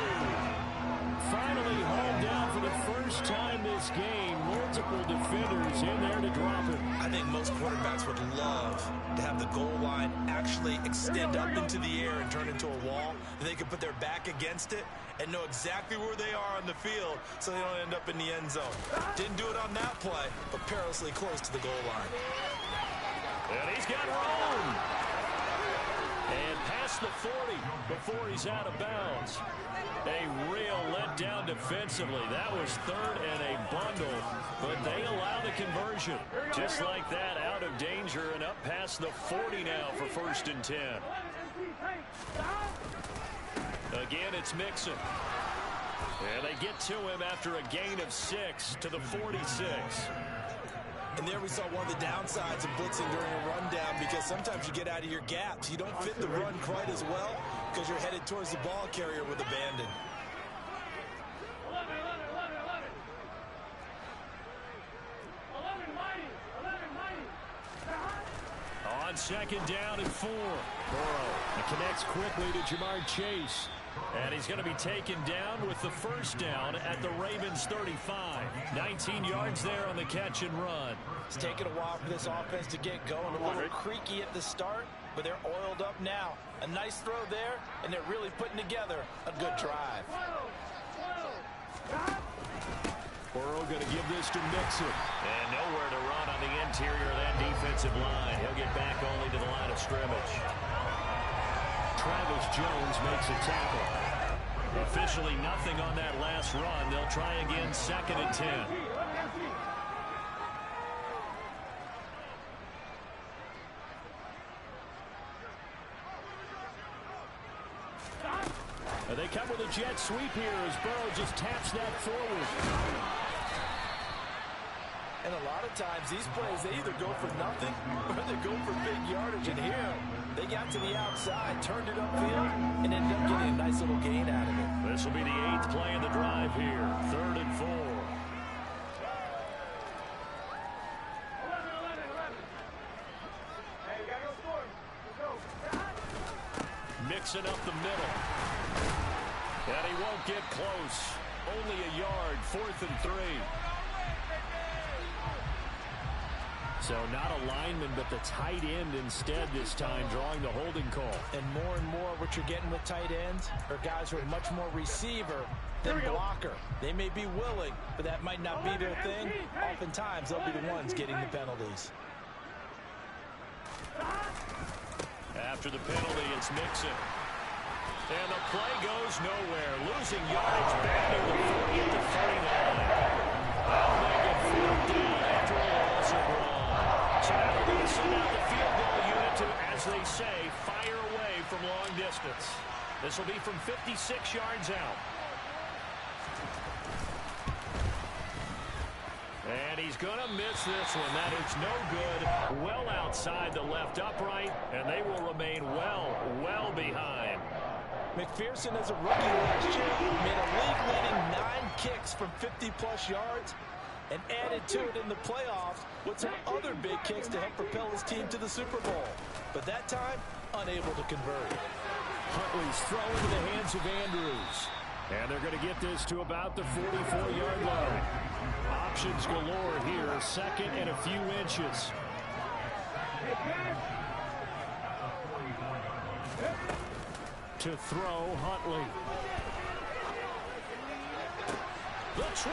Speaker 8: Finally hauled down for the first time this game. Multiple defenders in there to drop it.
Speaker 9: I think most quarterbacks would love to have the goal line actually extend up into the air and turn into a wall. They could put their back against it and know exactly where they are on the field so they don't end up in the end zone. Didn't do it on that play, but perilously close to the goal line.
Speaker 8: And he's got room. And past the 40 before he's out of bounds. A real letdown defensively. That was 3rd and a bundle, but they allow the conversion. Just like that, out of danger and up past the 40 now for 1st and 10. Again, it's Mixon. And they get to him after a gain of 6 to the 46.
Speaker 9: And there we saw one of the downsides of blitzing during a rundown, because sometimes you get out of your gaps. You don't fit the run quite as well because you're headed towards the ball carrier with abandon.
Speaker 10: 11, 11, 11, 11. 11, mighty. 11, mighty.
Speaker 8: On 2nd down and 4. Burrow connects quickly to Jamar Chase. And he's going to be taken down with the 1st down at the Ravens 35. 19 yards there on the catch and run.
Speaker 9: It's taken a while for this offense to get going. A little creaky at the start, but they're oiled up now. A nice throw there, and they're really putting together a good drive.
Speaker 8: Burrow going to give this to Mixon. And nowhere to run on the interior of that defensive line. He'll get back only to the line of scrimmage. Travis Jones makes a tackle. Officially nothing on that last run. They'll try again 2nd and 10. They come with a jet sweep here as Burrow just taps that forward.
Speaker 9: And a lot of times these plays, they either go for nothing or they go for big yardage. And here, they got to the outside, turned it upfield, and ended up getting a nice little gain out of it.
Speaker 8: This will be the 8th play of the drive here. 3rd and 4.
Speaker 10: 11, 11, 11. Hey, we gotta go score. Let's go.
Speaker 8: Mixing up the middle. And he won't get close. Only a yard. 4th and 3. So not a lineman, but the tight end instead this time, drawing the holding call.
Speaker 9: And more what you're getting with tight ends are guys who are much more receiver than blocker. They may be willing, but that might not be their thing. Oftentimes, they'll be the ones getting the penalties.
Speaker 8: After the penalty, it's Mixon. And the play goes nowhere. Losing yardage back to the 40 at the 49. Well, they get 4 down after a loss of run. So now they're going to send out the field goal unit to, as they say, fire away from long distance. This will be from 56 yards out. And he's going to miss this one. That is no good. Well outside the left upright, and they will remain well behind.
Speaker 9: McPherson, as a rookie last year, made a league-leading 9 kicks from 50-plus yards and added to it in the playoffs with some other big kicks to help propel his team to the Super Bowl. But that time, unable to convert.
Speaker 8: Huntley's throw into the hands of Andrews. And they're going to get this to about the 44-yard line. Options galore here, second and a few inches. To throw, Huntley. The 20,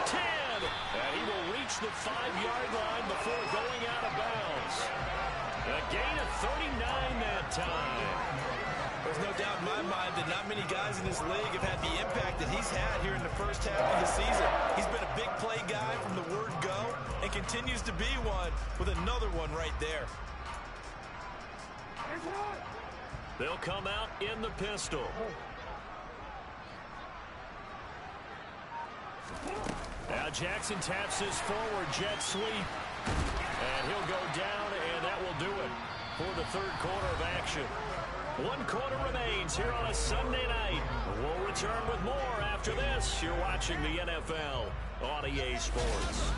Speaker 8: 10, and he will reach the 5-yard line before going out of bounds. A gain of 39 that time.
Speaker 9: There's no doubt in my mind that not many guys in this league have had the impact that he's had here in the first half of the season. He's been a big play guy from the word go and continues to be one with another one right there.
Speaker 8: They'll come out in the pistol. Now Jackson taps his forward jet sweep. And he'll go down, and that will do it for the third quarter of action. 1 quarter remains here on a Sunday night. We'll return with more after this. You're watching the NFL on EA Sports.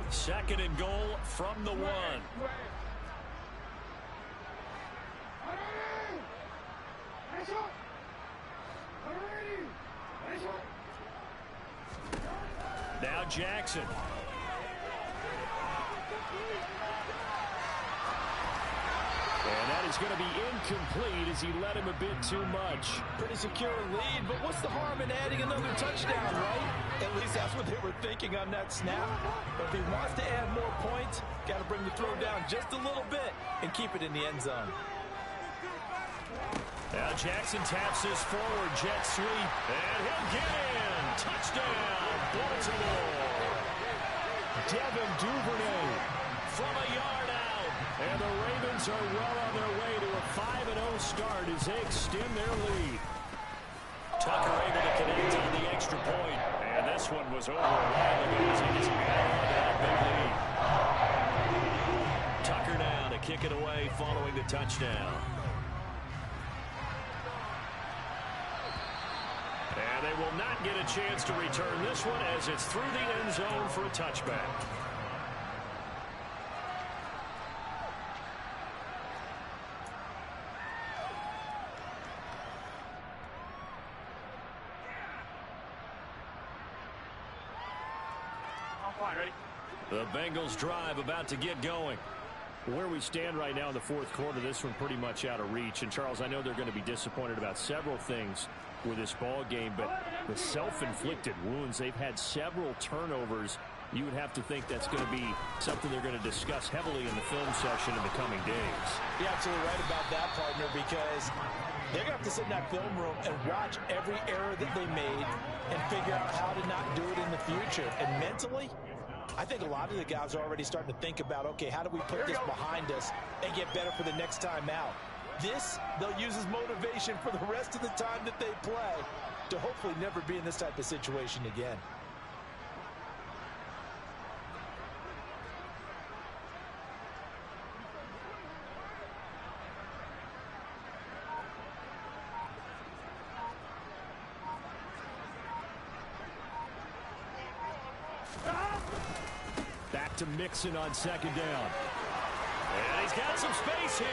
Speaker 8: Second and goal from the 1. Now Jackson. And that is going to be incomplete as he led him a bit too much.
Speaker 9: Pretty secure lead, but what's the harm in adding another touchdown, right? At least that's what they were thinking on that snap. But if he wants to add more points, got to bring the throw down just a little bit and keep it in the end zone.
Speaker 8: Now Jackson taps his forward jet sweep, and he'll get in. Touchdown, Baltimore. Devin Duvernay from a yard out. And the Ravens are well on their way to a 5-0 start as they extend their lead. Tucker able to connect on the extra point. And this one was over a while ago as he just held on to that big lead. Tucker down to kick it away following the touchdown. And they will not get a chance to return this one as it's through the end zone for a touchback. The Bengals drive about to get going. Where we stand right now in the fourth quarter, this one pretty much out of reach. And, Charles, I know they're going to be disappointed about several things with this ball game, but the self-inflicted wounds, they've had several turnovers. You would have to think that's going to be something they're going to discuss heavily in the film session in the coming days.
Speaker 9: You're absolutely right about that, partner, because they're going to have to sit in that film room and watch every error that they made and figure out how to not do it in the future. And mentally, I think a lot of the guys are already starting to think about, okay, how do we put this behind us and get better for the next time out? This, they'll use as motivation for the rest of the time that they play to hopefully never be in this type of situation again.
Speaker 8: Back to Mixon on second down. And he's got some space here.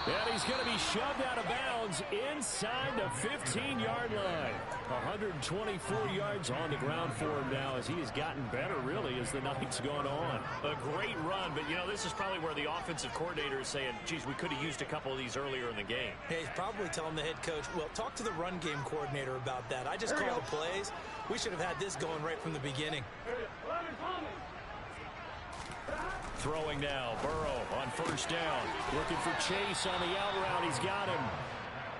Speaker 8: And he's going to be shoved out of bounds inside the 15-yard line. 124 yards on the ground for him now as he has gotten better, really, as the night's gone on. A great run, but, you know, this is probably where the offensive coordinator is saying, geez, we could have used a couple of these earlier in the game.
Speaker 9: Hey, he's probably telling the head coach, well, talk to the run game coordinator about that. I just called the plays. We should have had this going right from the beginning.
Speaker 8: Throwing now, Burrow on first down. Looking for Chase on the out route. He's got him.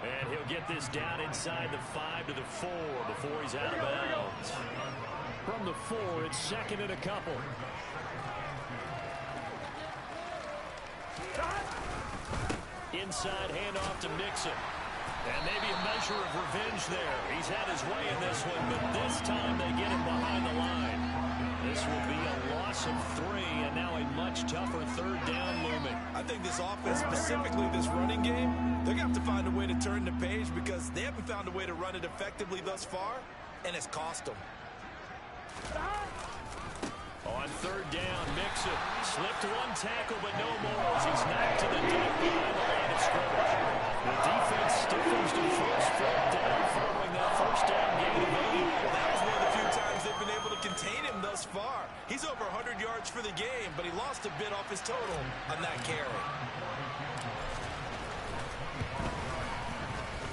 Speaker 8: And he'll get this down inside the 5 to the 4 before he's out of bounds. From the 4, it's second and a couple. Inside handoff to Mixon. And maybe a measure of revenge there. He's had his way in this one, but this time they get him behind the line. This will be a loss of 3, and now a much tougher third down looming.
Speaker 9: I think this offense, specifically this running game, they're going to have to find a way to turn the page because they haven't found a way to run it effectively thus far, and it's cost them.
Speaker 8: On third down, Mixon slipped one tackle, but no more as he's knocked to the deck behind the line of scrimmage. The defense stiffens to first fourth down following that first down gain of 8.
Speaker 9: Well, that was one of the few times they've been able to contain him thus far. He's over 100 yards for the game, but he lost a bit off his total on that carry.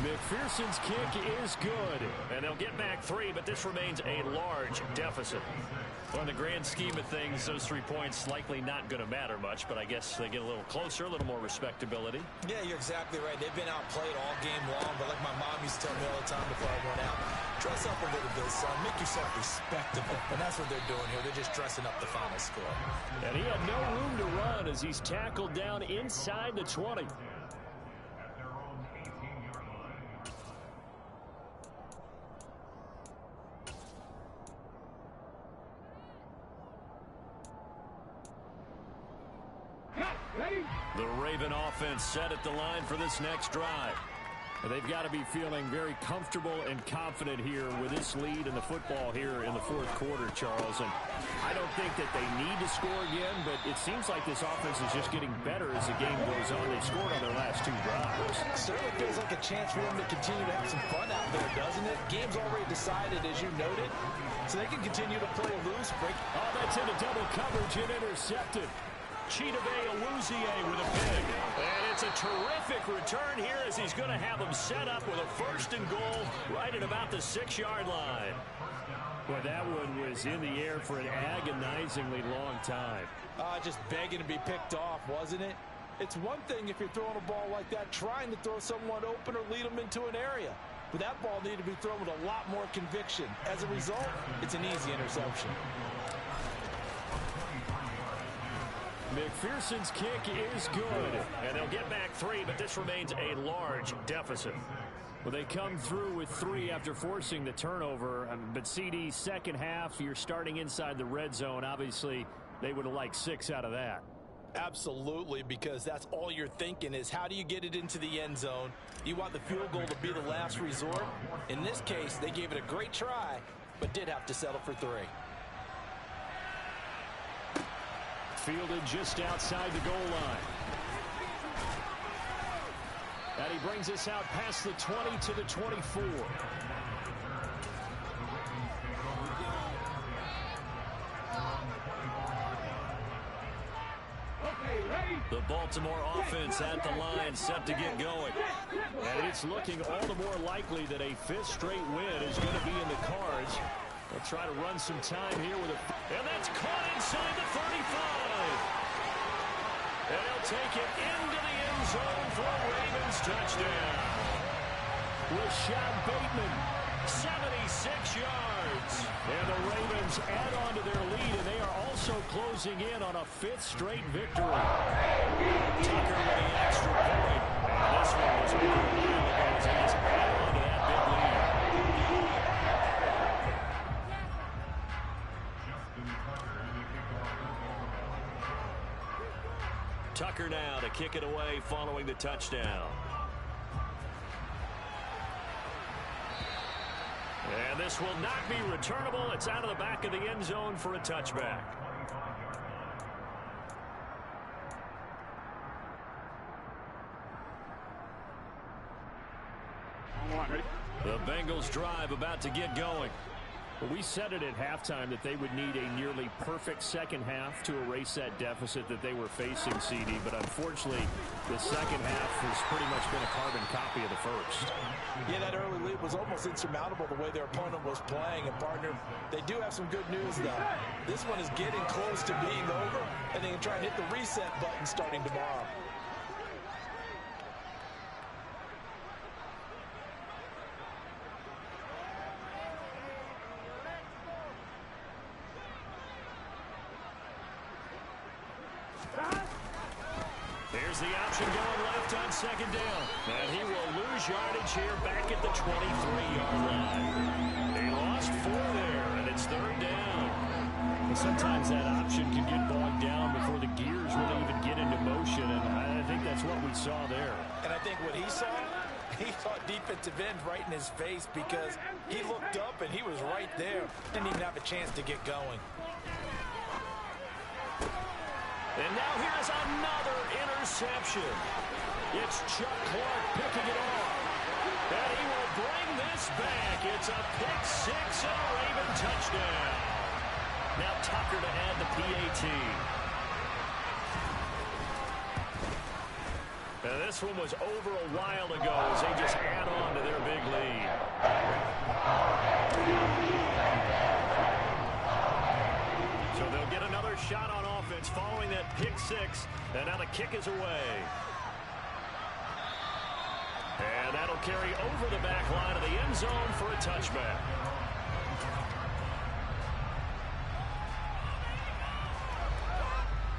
Speaker 8: McPherson's kick is good, and they'll get back 3, but this remains a large deficit. Well, in the grand scheme of things, those 3 points likely not going to matter much, but I guess they get a little closer, a little more respectability.
Speaker 9: Yeah, you're exactly right. They've been outplayed all game long, but like my mom used to tell me all the time before I went out, dress up a little bit, son. Make yourself respectable. And that's what they're doing here. They're just dressing up the final score.
Speaker 8: And he had no room to run as he's tackled down inside the 20. The Raven offense set at the line for this next drive. They've got to be feeling very comfortable and confident here with this lead in the football here in the fourth quarter, Charles. And I don't think that they need to score again, but it seems like this offense is just getting better as the game goes on. They've scored on their last 2 drives.
Speaker 9: It certainly feels like a chance for them to continue to have some fun out there, doesn't it? Game's already decided, as you noted, so they can continue to play loose.
Speaker 8: Oh, that's into double coverage and intercepted. Chidobe Awuzie with a pick. And it's a terrific return here as he's going to have them set up with a 1st and goal right at about the 6-yard line. Boy, that one was in the air for an agonizingly long time.
Speaker 9: Just begging to be picked off, wasn't it? It's one thing if you're throwing a ball like that, trying to throw someone open or lead them into an area. But that ball needed to be thrown with a lot more conviction. As a result, it's an easy interception.
Speaker 8: McPherson's kick is good, and they'll get back 3, but this remains a large deficit. Well, they come through with 3 after forcing the turnover, but CD, second half, you're starting inside the red zone. Obviously, they would have liked 6 out of that.
Speaker 9: Absolutely, because that's all you're thinking is how do you get it into the end zone? You want the field goal to be the last resort. In this case, they gave it a great try, but did have to settle for 3.
Speaker 8: Fielded just outside the goal line. And he brings us out past the 20 to the 24. The Baltimore offense at the line set to get going. And it's looking all the more likely that a 5th straight win is going to be in the cards. They'll try to run some time here with and that's caught inside the 35. And he'll take it into the end zone for a Ravens touchdown. Rashad Bateman, 76 yards. And the Ravens add on to their lead, and they are also closing in on a 5th straight victory. Tucker with the extra point. And this one was over a while ago as he just added on to that big lead. Tucker now to kick it away following the touchdown. And this will not be returnable. It's out of the back of the end zone for a touchback. The Bengals drive about to get going. We said it at halftime that they would need a nearly perfect second half to erase that deficit that they were facing, CD. But unfortunately, the second half has pretty much been a carbon copy of the first.
Speaker 9: Yeah, that early lead was almost insurmountable the way their opponent was playing. And, partner, they do have some good news, though. This one is getting close to being over, and they can try and hit the reset button starting tomorrow.
Speaker 8: Here's the option going left on second down. And he will lose yardage here back at the 23-yard line. He lost 4 there, and it's third down.
Speaker 11: Well, sometimes that option can get bogged down before the gears really even get into motion, and I think that's what we saw there.
Speaker 9: And I think what he saw defensive end right in his face because he looked up and he was right there. Didn't even have a chance to get going.
Speaker 8: And now here's another interception. It's Chuck Clark picking it off. And he will bring this back. It's a pick 6 and a Raven touchdown. Now Tucker to add the PAT. Now this one was over a while ago as they just add on to their big lead. So they'll get another shot on offense following that pick 6. And now the kick is away. And that'll carry over the back line of the end zone for a touchback.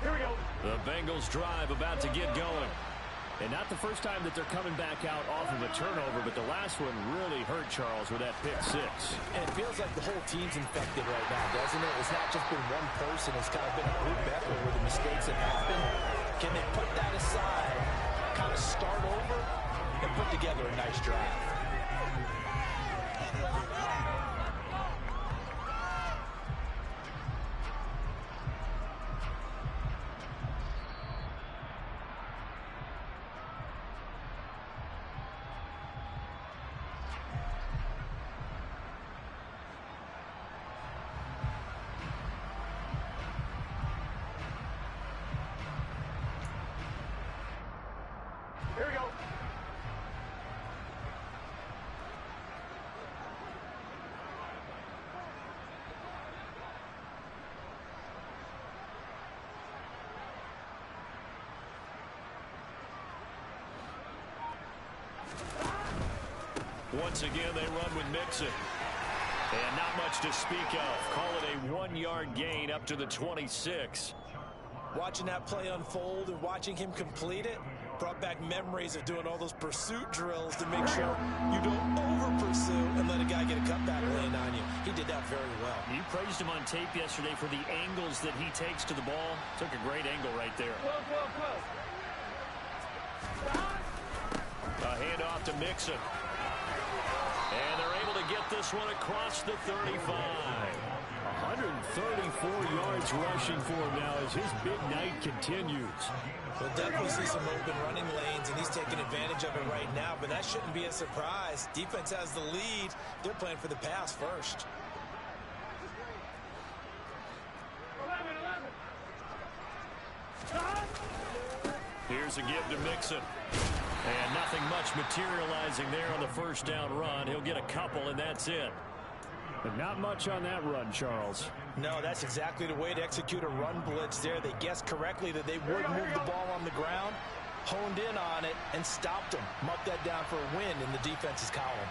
Speaker 10: Here we go.
Speaker 8: The Bengals drive about to get going.
Speaker 11: And not the first time that they're coming back out off of a turnover, but the last one really hurt Charles with that pick 6.
Speaker 9: And it feels like the whole team's infected right now, doesn't it? It's not just been one person. It's kind of been a group effort where the mistakes have happened. Can they put that aside, kind of start over, and put together a nice drive?
Speaker 10: Here we go.
Speaker 8: Once again, they run with Mixon. And not much to speak of. Call it a 1-yard gain up to the 26.
Speaker 9: Watching that play unfold and watching him complete it brought back memories of doing all those pursuit drills to make sure you don't over-pursue and let a guy get a cutback lane on you. He did that very well.
Speaker 11: You praised him on tape yesterday for the angles that he takes to the ball. Took a great angle right there.
Speaker 8: A handoff to Mixon. And they're able to get this one across the 35.
Speaker 11: 134 yards rushing for him now as his big night continues.
Speaker 9: We'll definitely see some open running lanes, and he's taking advantage of it right now, but that shouldn't be a surprise. Defense has the lead. They're playing for the pass first.
Speaker 10: 11.
Speaker 8: Here's a give to Mixon. And nothing much materializing there on the first down run. He'll get a couple, and that's it.
Speaker 11: But not much on that run, Charles.
Speaker 9: No, that's exactly the way to execute a run blitz there. They guessed correctly that they would move the ball on the ground, honed in on it, and stopped them. Marked that down for a win in the defense's column.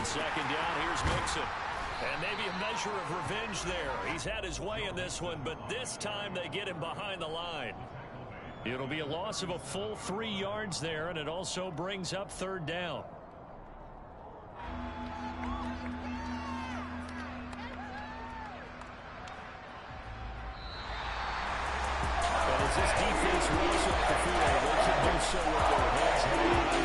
Speaker 8: Second down, here's Mixon. And maybe a measure of revenge there. He's had his way in this one, but this time they get him behind the line. It'll be a loss of a full 3 yards there, and it also brings up third down. And as this defense rolls up the field, they can do so with their heads held.